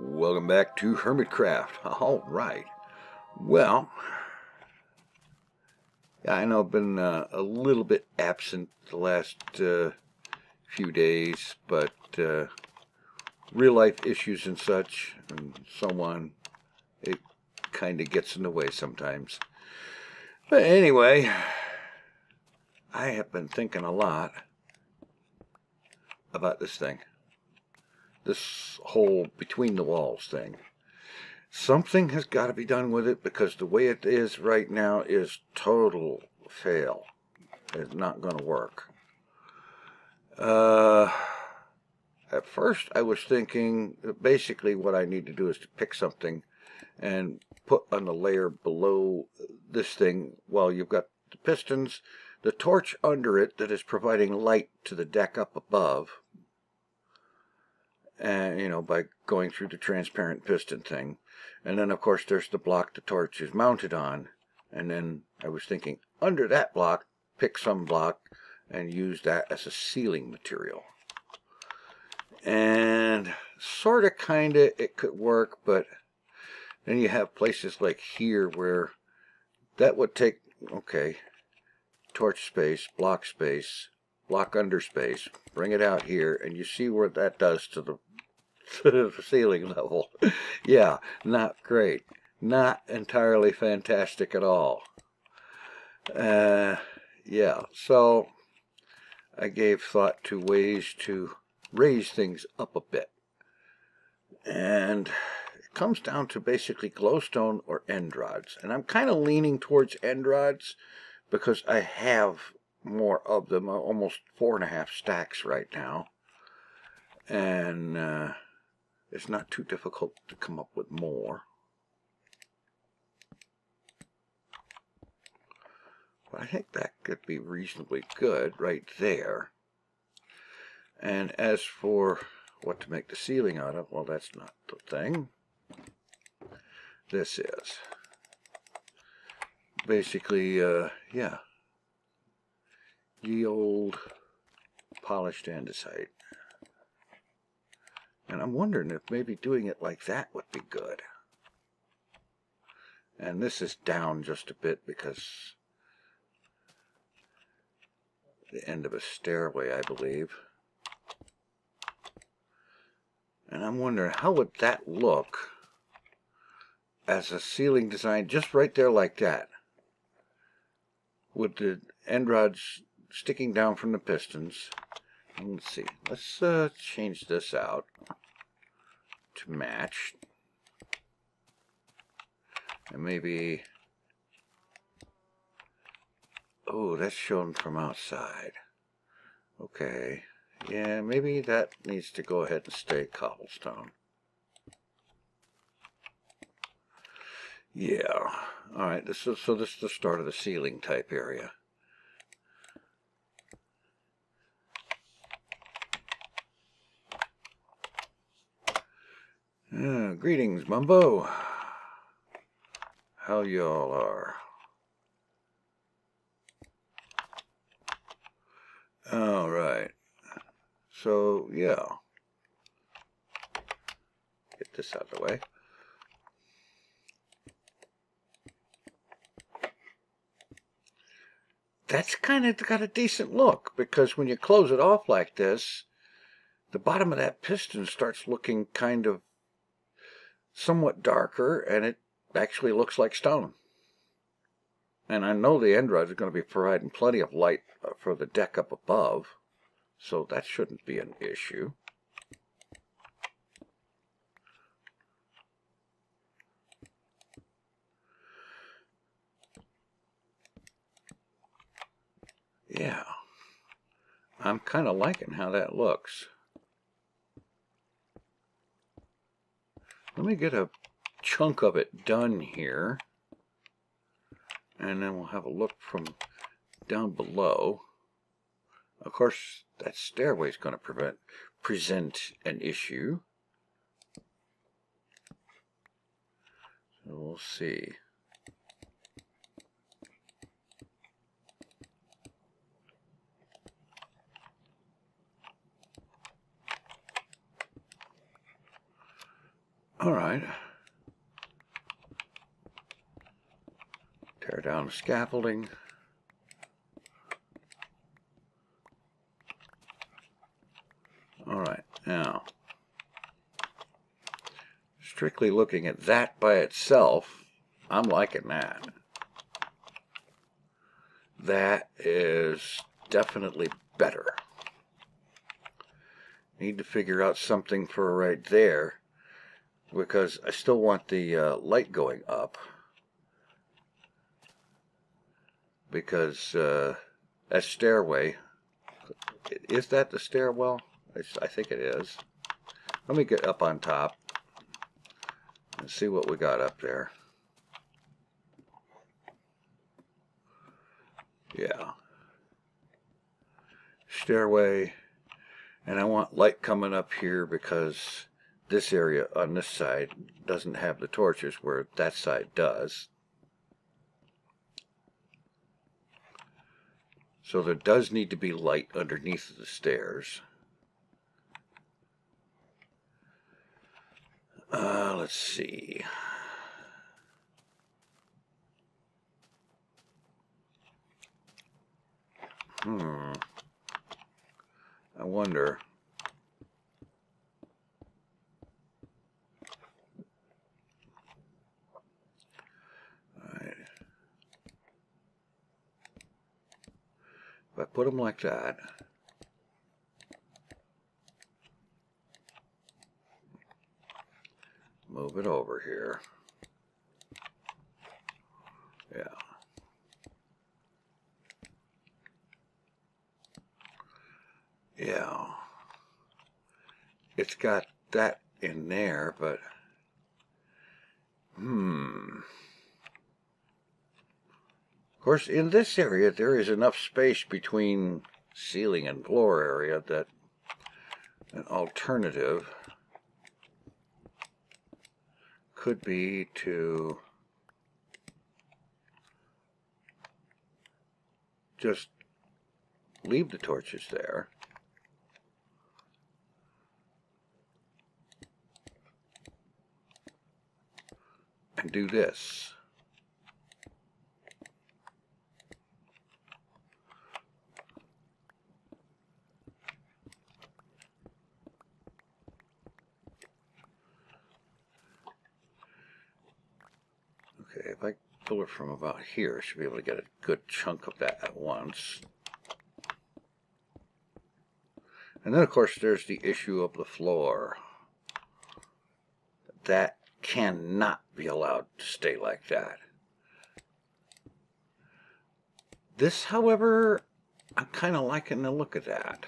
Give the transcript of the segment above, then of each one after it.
Welcome back to Hermitcraft. All right. Well, yeah, I know I've been a little bit absent the last few days, but real life issues and such and so on, it kind of gets in the way sometimes. But anyway, I have been thinking a lot about this thing. This whole between the walls thing. Something has got to be done with it because the way it is right now is total fail. It's not going to work. At first I was thinking that basically what I need to do is to pick something and put on the layer below this thing while you've got the pistons, the torch under it that is providing light to the deck up above. And, you know, by going through the transparent piston thing. And then, of course, there's the block the torch is mounted on. And then I was thinking, under that block, pick some block and use that as a sealing material. And sort of, kind of, it could work, but then you have places like here where that would take, okay, torch space, block under space, bring it out here, and you see what that does to the ceiling level. Yeah, not great. Not entirely fantastic at all. Yeah, so I gave thought to ways to raise things up a bit. And it comes down to basically glowstone or end rods. And I'm kind of leaning towards end rods because I have more of them, almost 4.5 stacks right now. And it's not too difficult to come up with more. But I think that could be reasonably good right there. And as for what to make the ceiling out of, well, that's not the thing. This is. Basically, yeah. Ye old polished andesite. And I'm wondering if maybe doing it like that would be good. And this is down just a bit because the end of a stairway, I believe. And I'm wondering how would that look as a ceiling design just right there like that. With the end rods sticking down from the pistons. Let's see. Let's change this out to match. And maybe... Oh, that's shown from outside. Okay. Yeah, maybe that needs to go ahead and stay cobblestone. Yeah. Alright, so this is the start of the ceiling type area. Greetings, Mumbo. How y'all are? Alright. So, yeah. Get this out of the way. That's kind of got a decent look, because when you close it off like this, the bottom of that piston starts looking kind of somewhat darker, and it actually looks like stone. And I know the end rods are going to be providing plenty of light for the deck up above, so that shouldn't be an issue. Yeah, I'm kind of liking how that looks. Let me get a chunk of it done here, and then we'll have a look from down below. Of course, that stairway is going to present an issue. So we'll see. All right. Tear down the scaffolding. All right, now, strictly looking at that by itself, I'm liking that. That is definitely better. Need to figure out something for right there, because I still want the light going up. Because that stairway, is that the stairwell? I think it is. Let me get up on top and see what we got up there. Yeah. Stairway. And I want light coming up here because this area on this side doesn't have the torches where that side does. So there does need to be light underneath the stairs. Let's see. I wonder. Alright. If I put them like that, move it over here. Yeah. Yeah. It's got that in there, but of course, in this area there is enough space between ceiling and floor area that an alternative could be to just leave the torches there and do this. Okay, if I pull it from about here, I should be able to get a good chunk of that at once. And then, of course, there's the issue of the floor. That cannot be allowed to stay like that. This, however, I'm kind of liking the look of that.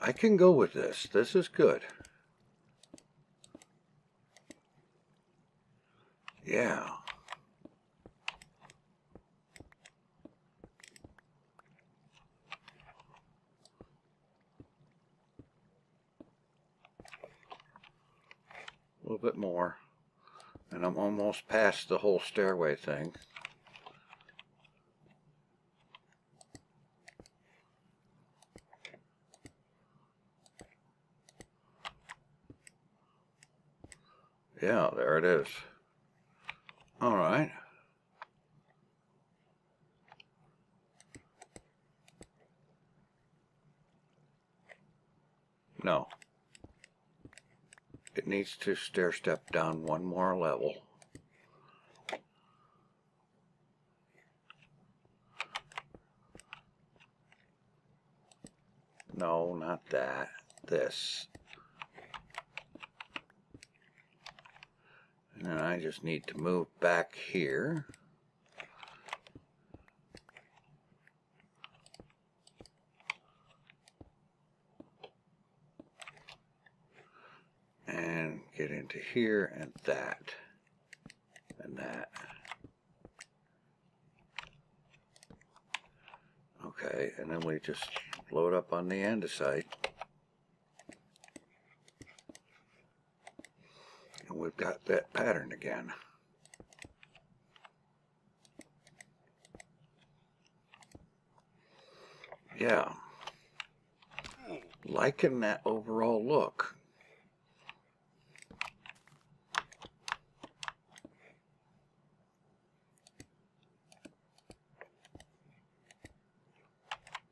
I can go with this. This is good. Yeah. A little bit more. And I'm almost past the whole stairway thing. Yeah, there it is. All right. No. It needs to stair step down one more level. No, not that. This. And then I just need to move back here. And get into here and that. And that. Okay, and then we just load up on the andesite. And we've got that pattern again. Yeah. Liking that overall look.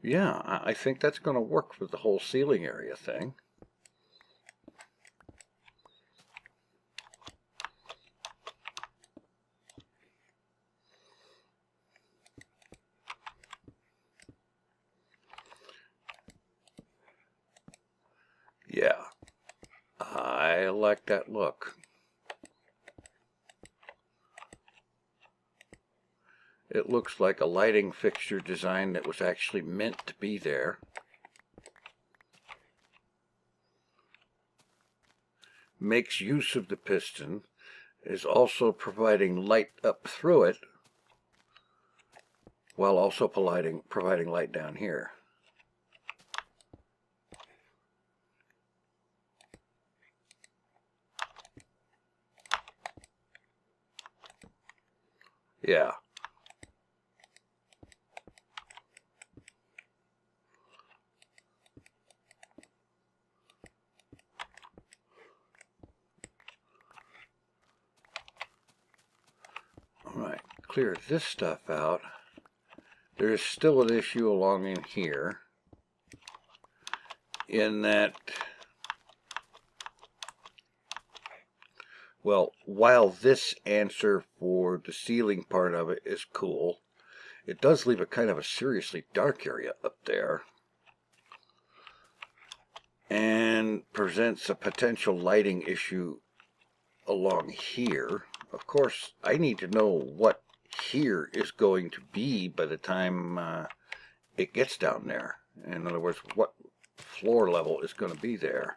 Yeah, I think that's going to work for the whole ceiling area thing. Yeah, I like that look. It looks like a lighting fixture design that was actually meant to be there. Makes use of the piston, is also providing light up through it, while also providing light down here. Yeah. Alright, clear this stuff out. There is still an issue along in here, in that, well, while this answer for the ceiling part of it is cool, it does leave a kind of a seriously dark area up there, and presents a potential lighting issue along here. Of course, I need to know what here is going to be by the time it gets down there. In other words, what floor level is going to be there.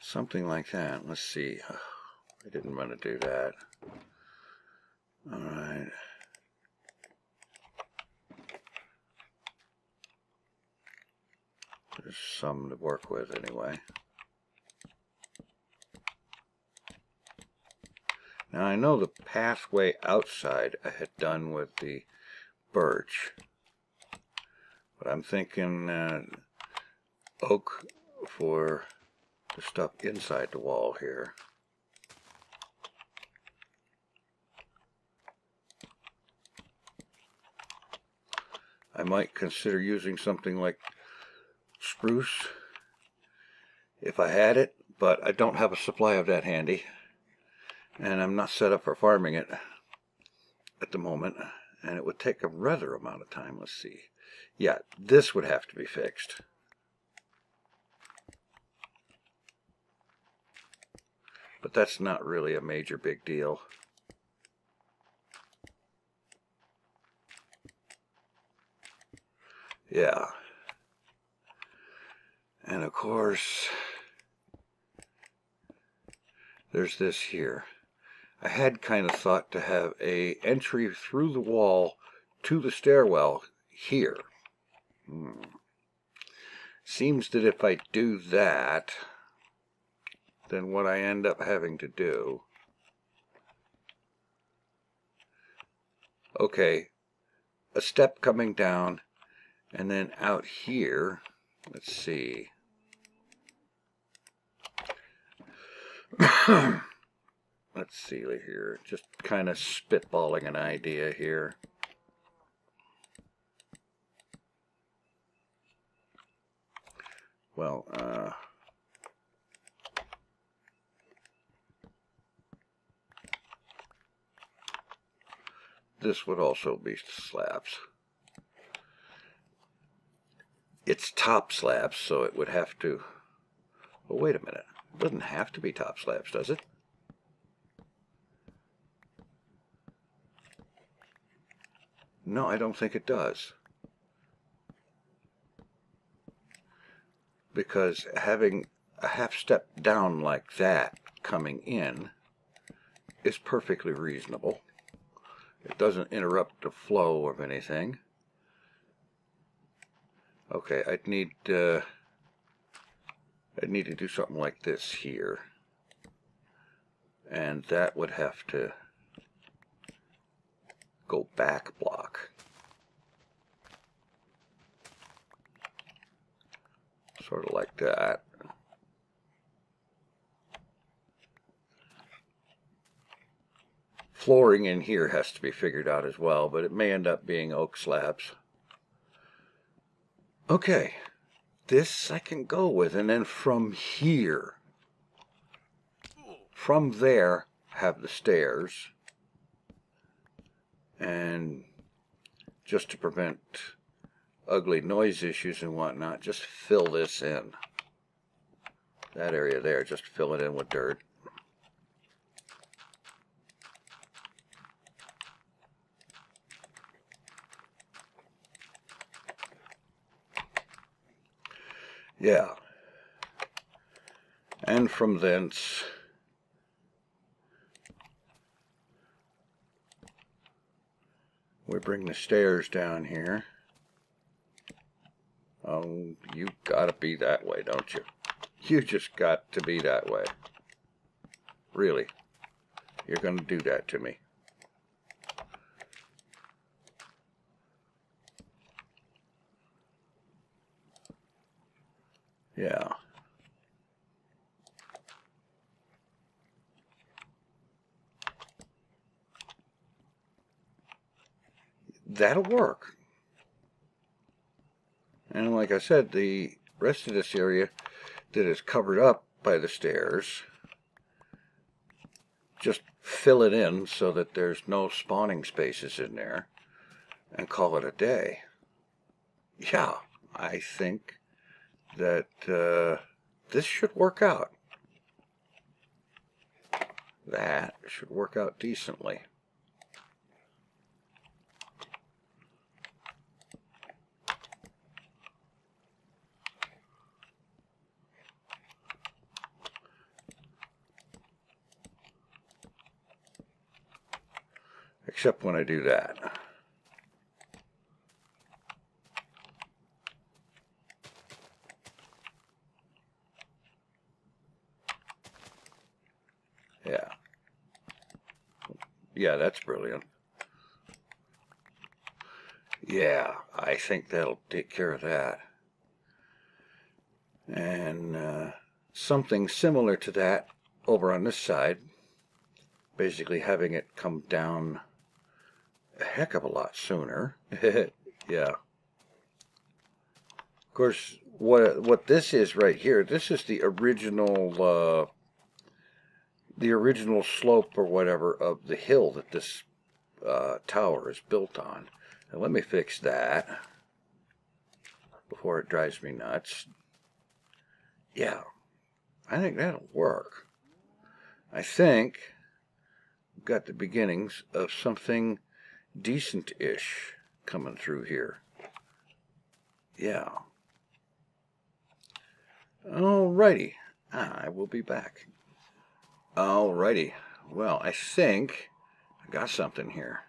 Something like that. Let's see. I didn't want to do that. All right. There's some to work with anyway. Now I know the pathway outside I had done with the birch, but I'm thinking oak for the stuff inside the wall here. I might consider using something like spruce if I had it, but I don't have a supply of that handy, and I'm not set up for farming it at the moment, and it would take a rather amount of time. Let's see. Yeah, this would have to be fixed. But that's not really a major big deal. Yeah. And of course, there's this here. I had kind of thought to have a entry through the wall to the stairwell here. Seems that if I do that, then what I end up having to do, okay, a step coming down, and then out here, let's see. Let's see here, just kind of spitballing an idea here. Well, this would also be slabs. It's top slabs, so it would have to... Well, wait a minute. It doesn't have to be top slabs, does it? No, I don't think it does. Because having a half step down like that coming in is perfectly reasonable. It doesn't interrupt the flow of anything. Okay, I'd need to do something like this here. And that would have to go back block. Sort of like that. Flooring in here has to be figured out as well, but it may end up being oak slabs. Okay, this I can go with, and then from here, from there, have the stairs. And just to prevent ugly noise issues and whatnot, just fill this in. That area there, just fill it in with dirt. Yeah. And from thence, we bring the stairs down here. Oh, you gotta be that way, don't you? You just got to be that way. Really. You're gonna do that to me. Yeah. That'll work. And like I said, the rest of this area that is covered up by the stairs, just fill it in so that there's no spawning spaces in there and call it a day. Yeah, I think that this should work out. That should work out decently. Except when I do that. Yeah. Yeah, that's brilliant. Yeah, I think that'll take care of that. And something similar to that over on this side. Basically having it come down a heck of a lot sooner. Yeah. Of course, what this is right here, this is the original slope or whatever of the hill that this tower is built on. And let me fix that before it drives me nuts. Yeah, I think that'll work. I think we've got the beginnings of something decent-ish coming through here. Yeah. Alrighty. I will be back. Alrighty. Well, I think I got something here.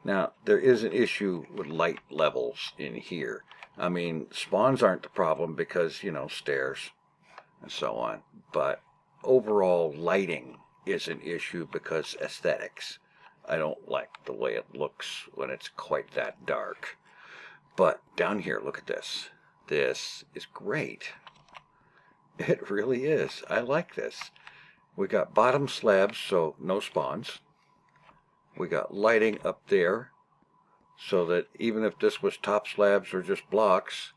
Now, there is an issue with light levels in here. I mean, spawns aren't the problem because, you know, stairs and so on. But overall lighting is an issue because aesthetics. I don't like the way it looks when it's quite that dark. But down here, look at this. This is great. It really is. I like this. We got bottom slabs, so no spawns. We got lighting up there, so that even if this was top slabs or just blocks,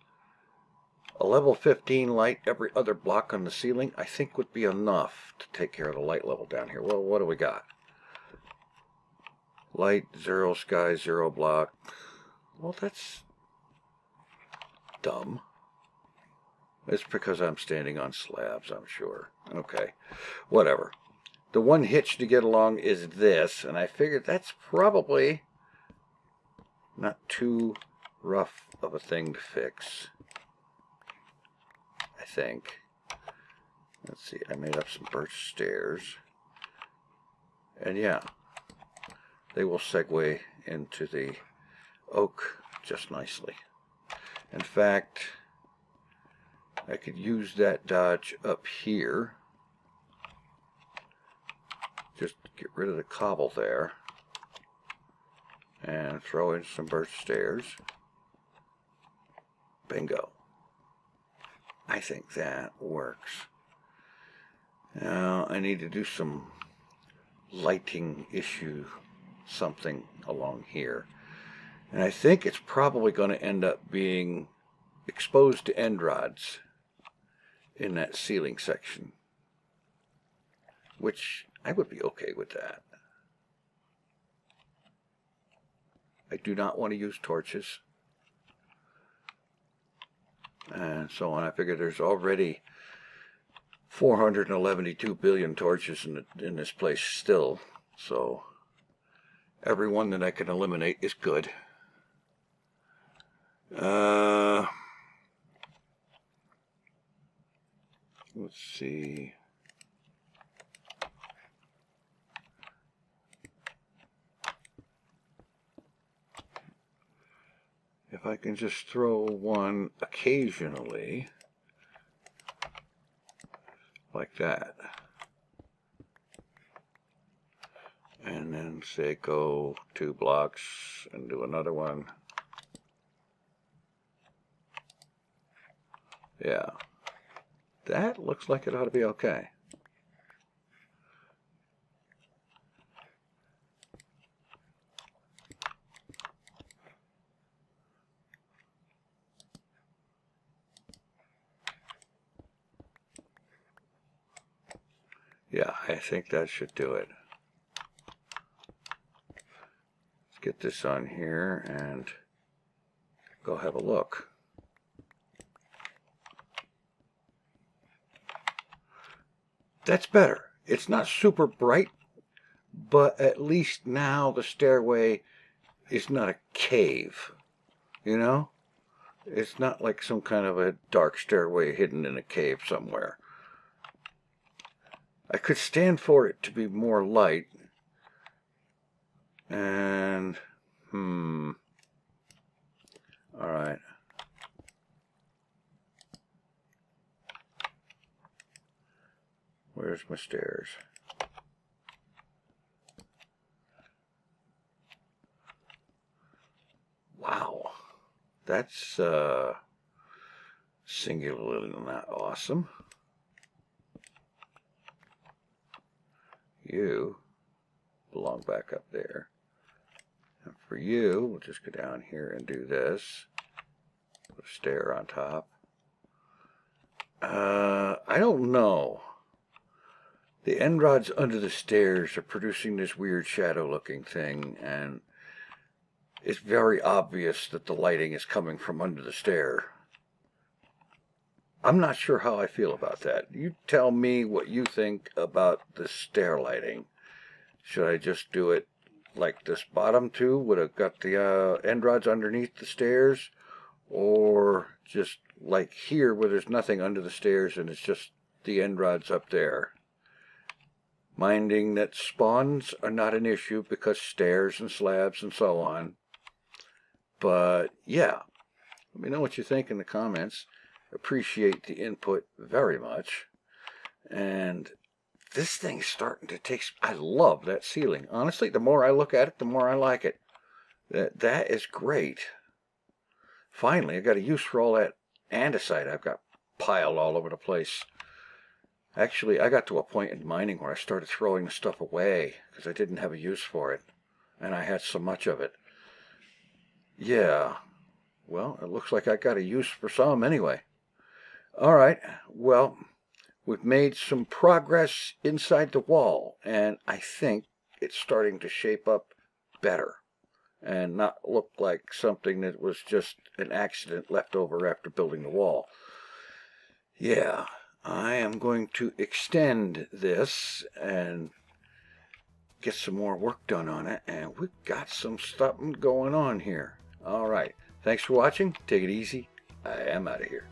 a level 15 light every other block on the ceiling, I think would be enough to take care of the light level down here. Well, what do we got? Light, 0 sky, 0 block. Well, that's dumb. It's because I'm standing on slabs, I'm sure. Okay, whatever. The one hitch to get along is this, and I figured that's probably not too rough of a thing to fix. I think. Let's see, I made up some birch stairs. And yeah, they will segue into the oak just nicely. In fact, I could use that dodge up here. Just get rid of the cobble there. And throw in some birch stairs. Bingo. I think that works. Now I need to do some lighting issue, something along here. And I think it's probably going to end up being exposed to end rods in that ceiling section, which I would be okay with that. I do not want to use torches and so on. I figure there's already 472 billion torches in this place still, so every one that I can eliminate is good. Let's see. If I can just throw one occasionally, like that, and then say go 2 blocks and do another one. Yeah, that looks like it ought to be okay. Yeah, I think that should do it. Let's get this on here and go have a look. That's better. It's not super bright, but at least now the stairway is not a cave, you know? It's not like some kind of a dark stairway hidden in a cave somewhere. I could stand for it to be more light. And, alright. Where's my stairs? Wow. That's, singularly not awesome. You belong back up there. And for you, we'll just go down here and do this. Put a stair on top. I don't know. The end rods under the stairs are producing this weird shadow looking thing, and it's very obvious that the lighting is coming from under the stair. I'm not sure how I feel about that. You tell me what you think about the stair lighting. Should I just do it like this bottom two would have got the end rods underneath the stairs, or just like here where there's nothing under the stairs and it's just the end rods up there? Minding that spawns are not an issue because stairs and slabs and so on. But yeah, let me know what you think in the comments. Appreciate the input very much. And this thing's starting to take... I love that ceiling. Honestly, the more I look at it, the more I like it. That is great. Finally, I got a use for all that andesite I've got piled all over the place. Actually, I got to a point in mining where I started throwing the stuff away because I didn't have a use for it. And I had so much of it. Yeah. Well, it looks like I got a use for some anyway. Alright, well, we've made some progress inside the wall, and I think it's starting to shape up better and not look like something that was just an accident left over after building the wall. Yeah, I am going to extend this and get some more work done on it, and we've got some stuff going on here. Alright, thanks for watching. Take it easy. I am out of here.